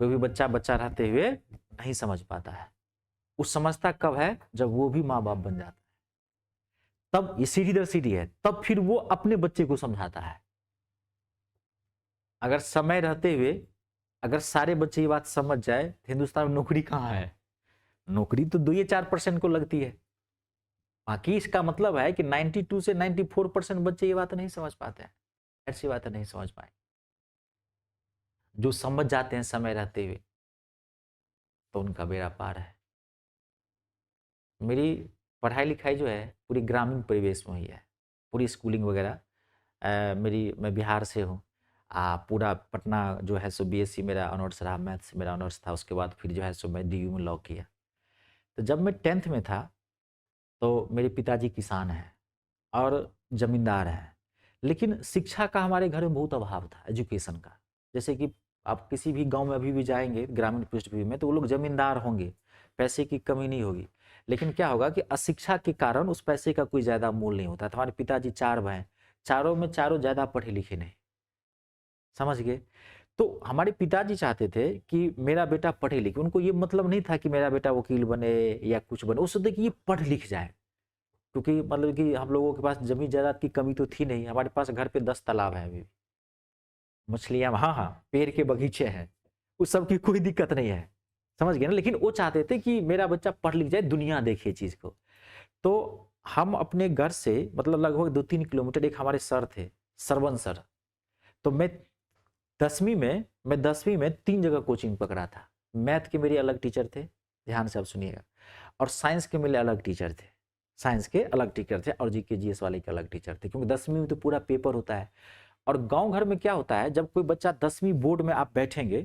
कोई भी बच्चा बच्चा रहते हुए नहीं समझ पाता है। वो समझता कब है? जब वो भी माँ बाप बन जाता है, तब ये सीढ़ी दर सीढ़ी है, तब फिर वो अपने बच्चे को समझाता है। अगर समय रहते हुए अगर सारे बच्चे ये बात समझ जाए तो हिंदुस्तान में नौकरी कहाँ है? नौकरी तो 2 या 4% को लगती है। बाकी इसका मतलब है कि 92 से 94% बच्चे ये बात नहीं समझ पाते हैं, ऐसी बातें नहीं समझ पाए। जो समझ जाते हैं समय रहते हुए तो उनका बेड़ा पार है। मेरी पढ़ाई लिखाई जो है पूरी ग्रामीण परिवेश में हुई है, पूरी स्कूलिंग वगैरह। मैं बिहार से हूँ। पूरा पटना जो है सो बीएससी मेरा ऑनर्स रहा, मैथ से मेरा ऑनर्स था। उसके बाद फिर जो है सो मैं डीयू में लॉ किया। तो जब मैं 10th में था तो मेरे पिताजी किसान हैं और ज़मींदार हैं, लेकिन शिक्षा का हमारे घर में बहुत अभाव था, एजुकेशन का। जैसे कि आप किसी भी गांव में अभी भी जाएंगे ग्रामीण पृष्ठभूमि में तो वो लोग ज़मींदार होंगे, पैसे की कमी नहीं होगी, लेकिन क्या होगा कि अशिक्षा के कारण उस पैसे का कोई ज़्यादा मूल्य नहीं होता। तो हमारे पिताजी 4 भाई, चारों में चारों ज़्यादा पढ़े लिखे नहीं, समझ गए? तो हमारे पिताजी चाहते थे कि मेरा बेटा पढ़े लिखे। उनको ये मतलब नहीं था कि मेरा बेटा वकील बने या कुछ बने, वो सोचते कि ये पढ़ लिख जाए। क्योंकि मतलब कि हम लोगों के पास जमीन जायदाद की कमी तो थी नहीं, हमारे पास घर पे 10 तालाब है अभी भी, मछलियां, हाँ हाँ, पेड़ के बगीचे हैं, उस सब की कोई दिक्कत नहीं है, समझ गए ना? लेकिन वो चाहते थे कि मेरा बच्चा पढ़ लिख जाए, दुनिया देखे चीज को। तो हम अपने घर से मतलब लगभग 2-3 किलोमीटर, एक हमारे सर थे, सरवन सर। तो मैं 10वीं में 3 जगह कोचिंग पकड़ा था। मैथ के मेरे अलग टीचर थे, ध्यान से आप सुनिएगा, और साइंस के मेरे अलग टीचर थे, साइंस के अलग टीचर थे, और जीके जीएस वाले के अलग टीचर थे। क्योंकि 10वीं में तो पूरा पेपर होता है। और गांव घर में क्या होता है, जब कोई बच्चा 10वीं बोर्ड में आप बैठेंगे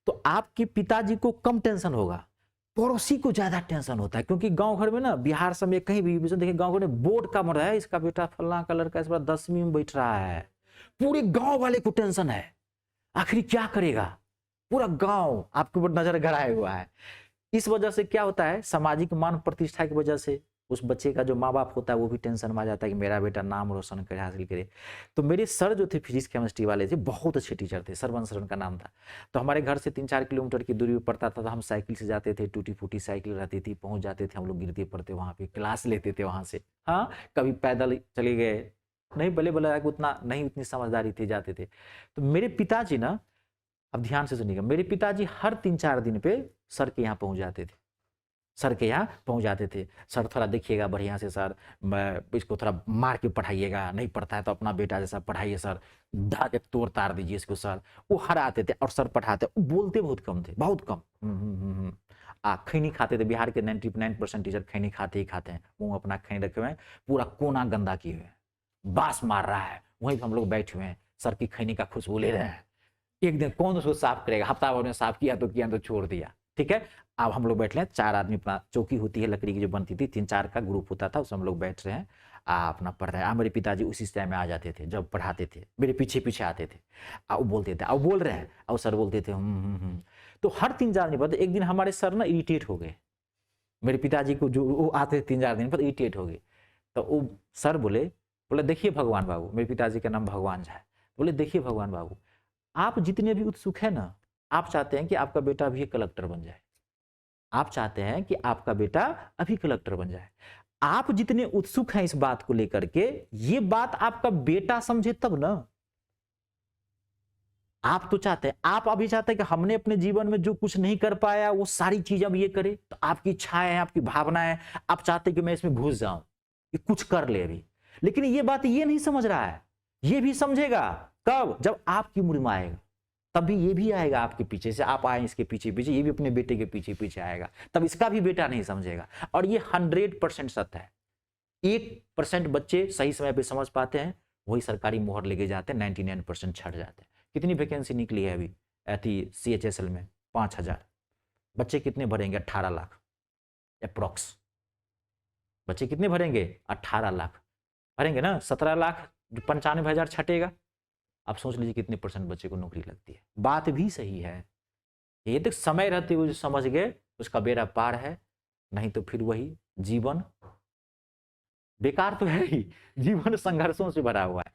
तो आपके पिताजी को कम टेंशन होगा, पड़ोसी को ज्यादा टेंशन होता है। क्योंकि गांव घर में ना, बिहार सब में कहीं भी देखिए, गांव घर में बोर्ड का मर है, इसका बेटा फलाना का लड़का इस बार 10वीं में बैठ रहा है, पूरे गांव वाले को टेंशन है, आखिर क्या करेगा, पूरा गांव आपके ऊपर नजर गड़ाए हुआ है। इस वजह से क्या होता है, सामाजिक मान प्रतिष्ठा की वजह से उस बच्चे का जो माँ बाप होता है वो भी टेंशन में आ जाता है कि मेरा बेटा नाम रोशन करे, हासिल करे। तो मेरे सर जो थे फिजिक्स केमिस्ट्री वाले थे, बहुत अच्छे टीचर थे, सरवन सर उनका नाम था। तो हमारे घर से 3-4 किलोमीटर की दूरी पर पड़ता था, तो हम साइकिल से जाते थे, टूटी फूटी साइकिल रहती थी, पहुंच जाते थे हम लोग, गिरते पड़ते वहाँ पे, क्लास लेते थे वहाँ से। हाँ, कभी पैदल चले गए, नहीं बल्ले बल्ले उतना नहीं, उतनी समझदारी थी, जाते थे। तो मेरे पिताजी ना, अब ध्यान से सुनिएगा, मेरे पिताजी हर 3-4 दिन पे सर के यहाँ पहुंच जाते थे, सर थोड़ा देखिएगा बढ़िया से सर, इसको थोड़ा मार के पढ़ाइएगा, नहीं पढ़ता है तो अपना बेटा जैसा पढ़ाइए सर, धा के तोड़ तार दीजिए इसको सर। वो हर आते थे और सर पढ़ाते, बोलते बहुत कम थे, बहुत कम। खैनी खाते थे, बिहार के 99% टीचर खैनी खाते ही खाते हैं, मुंह अपना खैनी रखे हुए हैं, पूरा कोना गंदा किए हुए हैं, बांस मार रहा है, वहीं हम लोग बैठे हुए हैं, सर की खैनी का खुशबू ले रहे हैं। एक दिन कौन उसको साफ करेगा, हफ्ता भर में साफ किया तो छोड़ दिया, ठीक है। अब हम लोग बैठ रहे हैं, 4 आदमी, अपना चौकी होती है लकड़ी की जो बनती थी, 3-4 का ग्रुप होता था, उसमें हम लोग बैठ रहे हैं, अपना पढ़ रहे हैं। मेरे पिताजी उसी टाइम में आ जाते थे, जब पढ़ाते थे मेरे पीछे पीछे आते थे, वो बोलते थे, अब बोल रहे हैं, और सर बोलते थे तो हर 3-4 दिन बाद एक दिन हमारे सर ना इरिटेट हो गए, मेरे पिताजी को, जो वो आते 3-4 दिन पर इरिटेट हो गए। तो वो सर बोले देखिए भगवान बाबू, मेरे पिताजी का नाम भगवान झा है, बोले देखिए भगवान बाबू, आप जितने भी उत्सुक है ना, आप चाहते हैं कि आपका बेटा भी कलेक्टर बन जाए, आप चाहते हैं कि आपका बेटा अभी कलेक्टर बन जाए, आप जितने उत्सुक हैं इस बात को लेकर के, ये बात आपका बेटा समझे तब ना। आप तो चाहते हैं, आप अभी चाहते हैं कि हमने अपने जीवन में जो कुछ नहीं कर पाया वो सारी चीज अब ये करे, तो आपकी इच्छाएं हैं, आपकी भावनाएं हैं, आप चाहते हैं कि मैं इसमें घुस जाऊं, कि कुछ कर ले अभी। लेकिन ये बात ये नहीं समझ रहा है, ये भी समझेगा कब, जब आपकी उम्र में आएगा, तभी ये भी आएगा आपके पीछे से, आप आए इसके पीछे पीछे, ये भी अपने बेटे के पीछे पीछे आएगा, तब इसका भी बेटा नहीं समझेगा। और ये 100% सत्य है। 1% बच्चे सही समय पे समझ पाते हैं, वही सरकारी मोहर लेके जाते हैं, 99% छट जाते हैं। कितनी वैकेंसी निकली है अभी CHSL में? 5000 बच्चे कितने भरेंगे? 18 लाख अप्रोक्स। बच्चे कितने भरेंगे? 18 लाख भरेंगे ना, 17 लाख 95,000 छटेगा। आप सोच लीजिए कितने % बच्चे को नौकरी लगती है। बात भी सही है, ये तो समय रहते हुए जो समझ गए उसका बेड़ा पार है, नहीं तो फिर वही जीवन बेकार तो है ही, जीवन संघर्षों से भरा हुआ है।